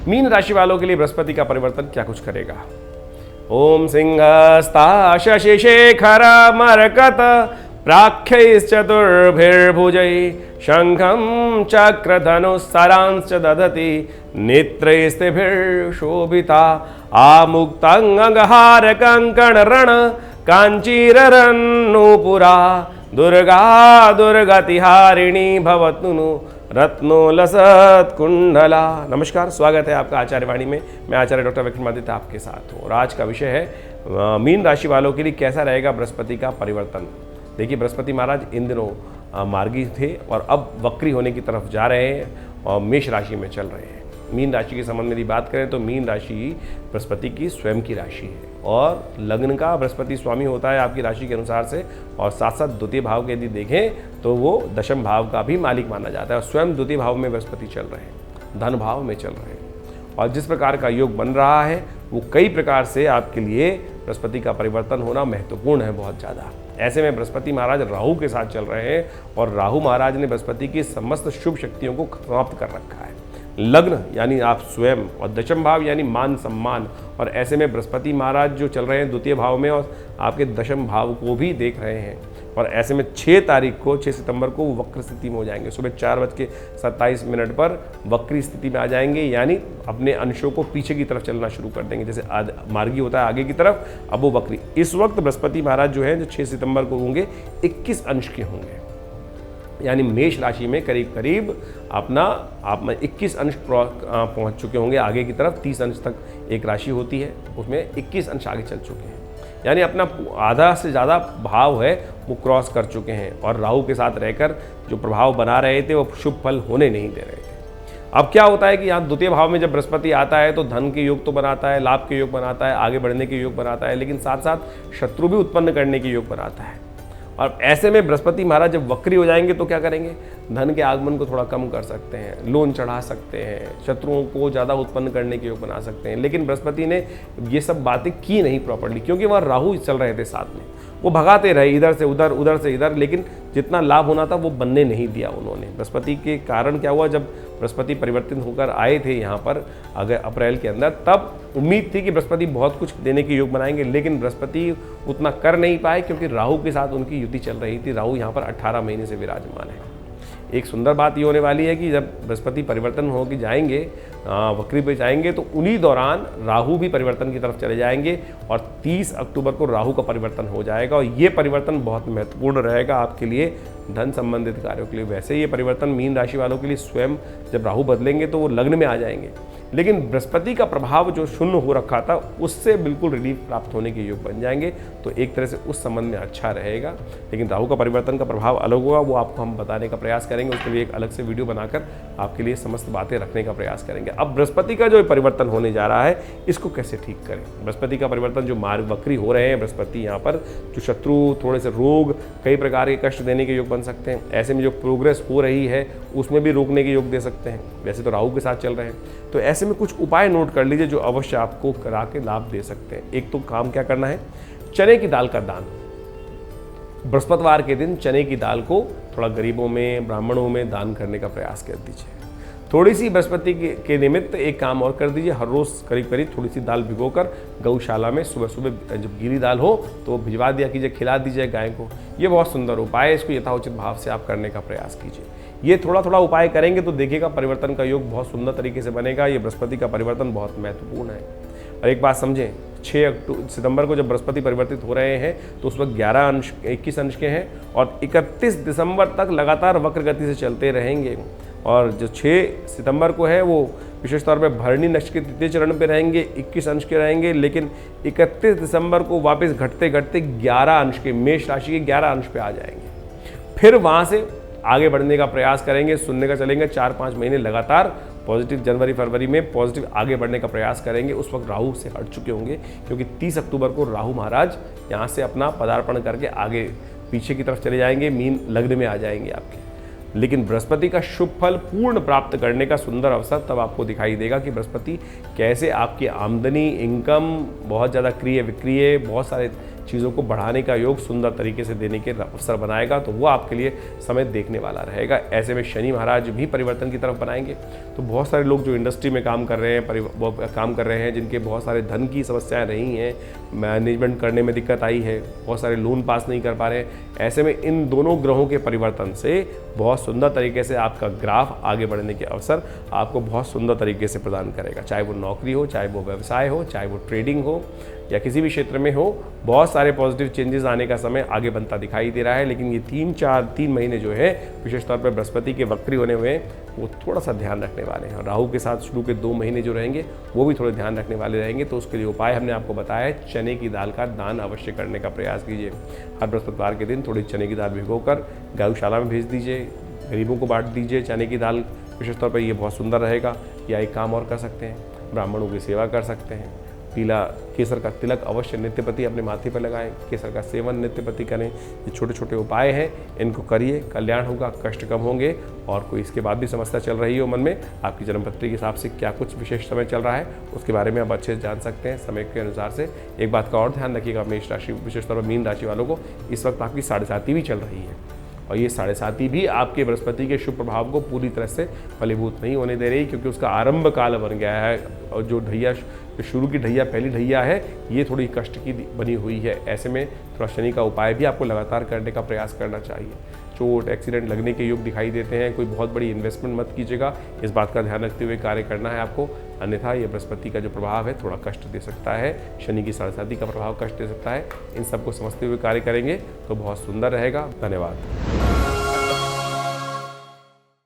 Mean राशि वालों के लिए बृहस्पति का परिवर्तन क्या कुछ करेगा। ओम सिंहस्ता शशि शेखर मरकत प्राख्यैश्चतुर्भिर्भुजै शंखं चक्रधनुस्सरांश्च दधति नेत्रैस्तिभिर्शोभिता आमुक्तं अङ्गहार कंकणरण काञ्चीररन्नूपुरा दुर्गा दुर्गतिहारिणी भवतु नु रत्नोलसत कुंडला। नमस्कार, स्वागत है आपका आचार्यवाणी में। मैं आचार्य डॉक्टर विक्रमादित्य आपके साथ हूँ और आज का विषय है मीन राशि वालों के लिए कैसा रहेगा बृहस्पति का परिवर्तन। देखिए, बृहस्पति महाराज इन दिनों मार्गी थे और अब वक्री होने की तरफ जा रहे हैं और मेष राशि में चल रहे हैं। मीन राशि के संबंध में यदि बात करें तो मीन राशि बृहस्पति की स्वयं की राशि है और लग्न का बृहस्पति स्वामी होता है आपकी राशि के अनुसार से, और साथ साथ द्वितीय भाव के यदि देखें तो वो दशम भाव का भी मालिक माना जाता है और स्वयं द्वितीय भाव में बृहस्पति चल रहे हैं, धन भाव में चल रहे हैं। और जिस प्रकार का योग बन रहा है वो कई प्रकार से आपके लिए बृहस्पति का परिवर्तन होना महत्वपूर्ण है, बहुत ज़्यादा। ऐसे में बृहस्पति महाराज राहु के साथ चल रहे हैं और राहु महाराज ने बृहस्पति की समस्त शुभ शक्तियों को समाप्त कर रखा है। लग्न यानी आप स्वयं और दशम भाव यानी मान सम्मान, और ऐसे में बृहस्पति महाराज जो चल रहे हैं द्वितीय भाव में और आपके दशम भाव को भी देख रहे हैं। और ऐसे में 6 सितंबर को वो वक्र स्थिति में हो जाएंगे। सुबह 4:27 पर वक्री स्थिति में आ जाएंगे, यानी अपने अंशों को पीछे की तरफ चलना शुरू कर देंगे। जैसे मार्गी होता है आगे की तरफ, अब वो वक्री। इस वक्त बृहस्पति महाराज जो है जो 6 सितंबर को होंगे 21 अंश के होंगे, यानी मेष राशि में करीब करीब अपना आप में 21 अंश पहुंच चुके होंगे आगे की तरफ। 30 अंश तक एक राशि होती है, उसमें 21 अंश आगे चल चुके हैं, यानी अपना आधा से ज़्यादा भाव है वो क्रॉस कर चुके हैं। और राहु के साथ रहकर जो प्रभाव बना रहे थे वो शुभ फल होने नहीं दे रहे थे। अब क्या होता है कि यहाँ द्वितीय भाव में जब बृहस्पति आता है तो धन के योग तो बनाता है, लाभ के योग बनाता है, आगे बढ़ने के योग बनाता है, लेकिन साथ साथ शत्रु भी उत्पन्न करने के योग बनाता है। और ऐसे में बृहस्पति महाराज जब वक्री हो जाएंगे तो क्या करेंगे, धन के आगमन को थोड़ा कम कर सकते हैं, लोन चढ़ा सकते हैं, शत्रुओं को ज़्यादा उत्पन्न करने के योग बना सकते हैं। लेकिन बृहस्पति ने ये सब बातें की नहीं प्रॉपर्ली, क्योंकि वहाँ राहु चल रहे थे साथ में। वो भगाते रहे इधर से उधर, उधर से इधर, लेकिन जितना लाभ होना था वो बनने नहीं दिया उन्होंने। बृहस्पति के कारण क्या हुआ, जब बृहस्पति परिवर्तित होकर आए थे यहाँ पर अगर अप्रैल के अंदर, तब उम्मीद थी कि बृहस्पति बहुत कुछ देने के योग बनाएंगे, लेकिन बृहस्पति उतना कर नहीं पाए क्योंकि राहु के साथ उनकी युति चल रही थी। राहु यहाँ पर 18 महीने से विराजमान है। एक सुंदर बात ये होने वाली है कि जब बृहस्पति परिवर्तन हो के जाएंगे, वक्री पे जाएंगे, तो उन्हीं दौरान राहु भी परिवर्तन की तरफ चले जाएंगे और 30 अक्टूबर को राहु का परिवर्तन हो जाएगा। और ये परिवर्तन बहुत महत्वपूर्ण रहेगा आपके लिए धन संबंधित कार्यों के लिए। वैसे ये परिवर्तन मीन राशि वालों के लिए स्वयं जब राहु बदलेंगे तो वो लग्न में आ जाएंगे, लेकिन बृहस्पति का प्रभाव जो शून्य हो रखा था उससे बिल्कुल रिलीफ प्राप्त होने के योग बन जाएंगे। तो एक तरह से उस संबंध में अच्छा रहेगा। लेकिन राहु का परिवर्तन का प्रभाव अलग होगा, वो आपको हम बताने का प्रयास करेंगे। उसके लिए एक अलग से वीडियो बनाकर आपके लिए समस्त बातें रखने का प्रयास करेंगे। अब बृहस्पति का जो परिवर्तन होने जा रहा है इसको कैसे ठीक करें। बृहस्पति का परिवर्तन जो मार्ग वक्री हो रहे हैं बृहस्पति, यहाँ पर जो शत्रु, थोड़े से रोग, कई प्रकार के कष्ट देने के योग बन सकते हैं। ऐसे में जो प्रोग्रेस हो रही है उसमें भी रोकने के योग दे सकते हैं। वैसे तो राहु के साथ चल रहे हैं, तो ऐसे में कुछ उपाय नोट कर लीजिए जो अवश्य आपको करा के लाभ दे सकते हैं। एक तो काम क्या करना है, चने की दाल का दान। बृहस्पतिवार के दिन चने की दाल को थोड़ा गरीबों में, ब्राह्मणों में दान करने का प्रयास कर दीजिए। थोड़ी सी बृहस्पति के निमित्त एक काम और कर दीजिए, हर रोज करीब करीब थोड़ी सी दाल भिगोकर गौशाला में सुबह सुबह जब गीली दाल हो तो भिजवा दिया कीजिए, खिला दीजिए गाय को। ये बहुत सुंदर उपाय है, इसको यथाउचित भाव से आप करने का प्रयास कीजिए। ये थोड़ा थोड़ा उपाय करेंगे तो देखिएगा परिवर्तन का योग बहुत सुंदर तरीके से बनेगा। ये बृहस्पति का परिवर्तन बहुत महत्वपूर्ण है। और एक बात समझें, 6 सितंबर को जब बृहस्पति परिवर्तित हो रहे हैं तो उस वक्त 21 अंश के हैं और 31 दिसंबर तक लगातार वक्र गति से चलते रहेंगे। और जो 6 सितंबर को है वो विशेष तौर पे भरणी नक्षत्र के तृतीय चरण पे रहेंगे, 21 अंश के रहेंगे, लेकिन 31 दिसंबर को वापस घटते घटते 11 अंश के, मेष राशि के 11 अंश पे आ जाएंगे। फिर वहाँ से आगे बढ़ने का प्रयास करेंगे, सुनने का चलेंगे 4-5 महीने लगातार पॉजिटिव, जनवरी फरवरी में पॉजिटिव आगे बढ़ने का प्रयास करेंगे। उस वक्त राहु से हट चुके होंगे क्योंकि 30 अक्टूबर को राहु महाराज यहाँ से अपना पदार्पण करके आगे पीछे की तरफ चले जाएंगे, मीन लग्न में आ जाएंगे आपके। लेकिन बृहस्पति का शुभ फल पूर्ण प्राप्त करने का सुंदर अवसर तब आपको दिखाई देगा कि बृहस्पति कैसे आपकी आमदनी, इनकम, बहुत ज़्यादा क्रिय विक्रिय, बहुत सारे चीज़ों को बढ़ाने का योग सुंदर तरीके से देने के अवसर बनाएगा, तो वो आपके लिए समय देखने वाला रहेगा। ऐसे में शनि महाराज भी परिवर्तन की तरफ बनाएंगे। तो बहुत सारे लोग जो इंडस्ट्री में काम कर रहे हैं, जिनके बहुत सारे धन की समस्याएं रही हैं, मैनेजमेंट करने में दिक्कत आई है, बहुत सारे लोन पास नहीं कर पा रहे हैं, ऐसे में इन दोनों ग्रहों के परिवर्तन से बहुत सुंदर तरीके से आपका ग्राफ आगे बढ़ने के अवसर आपको बहुत सुंदर तरीके से प्रदान करेगा। चाहे वो नौकरी हो, चाहे वो व्यवसाय हो, चाहे वो ट्रेडिंग हो या किसी भी क्षेत्र में हो, बहुत सारे पॉजिटिव चेंजेस आने का समय आगे बनता दिखाई दे रहा है। लेकिन ये 3 महीने जो है विशेष तौर पर बृहस्पति के वक्री होने में वो थोड़ा सा ध्यान रखने वाले हैं। राहु के साथ शुरू के 2 महीने जो रहेंगे वो भी थोड़े ध्यान रखने वाले रहेंगे। तो उसके लिए उपाय हमने आपको बताया है, चने की दाल का दान अवश्य करने का प्रयास कीजिए। हर बृहस्पतिवार के दिन थोड़ी चने की दाल भिगोकर गौशाला में भेज दीजिए, गरीबों को बांट दीजिए। चने की दाल विशेष तौर पर ये बहुत सुंदर रहेगा। या एक काम और कर सकते हैं, ब्राह्मणों की सेवा कर सकते हैं। पीला केसर का तिलक अवश्य नित्यपति अपने माथे पर लगाएं, केसर का सेवन नित्यपति करें। ये छोटे छोटे उपाय हैं, इनको करिए, कल्याण होगा, कष्ट कम होंगे। और कोई इसके बाद भी समस्या चल रही हो मन में, आपकी जन्मपत्री के हिसाब से क्या कुछ विशेष समय चल रहा है उसके बारे में आप अच्छे से जान सकते हैं समय के अनुसार से। एक बात का और ध्यान रखिएगा, मेष राशि विशेष तौर पर मीन राशि वालों को इस वक्त आपकी 7.5 भी चल रही है, और ये 7.5 भी आपके बृहस्पति के शुभ प्रभाव को पूरी तरह से फलीभूत नहीं होने दे रही, क्योंकि उसका आरंभ काल बन गया है। और जो ढैया शुरू की ढैया पहली ढैया है, ये थोड़ी कष्ट की बनी हुई है। ऐसे में थोड़ा शनि का उपाय भी आपको लगातार करने का प्रयास करना चाहिए। चोट एक्सीडेंट लगने के योग दिखाई देते हैं। कोई बहुत बड़ी इन्वेस्टमेंट मत कीजिएगा, इस बात का ध्यान रखते हुए कार्य करना है आपको, अन्यथा ये बृहस्पति का जो प्रभाव है थोड़ा कष्ट दे सकता है। शनि की 7.5 का प्रभाव कष्ट दे सकता है। इन सबको समझते हुए कार्य करेंगे तो बहुत सुंदर रहेगा। धन्यवाद।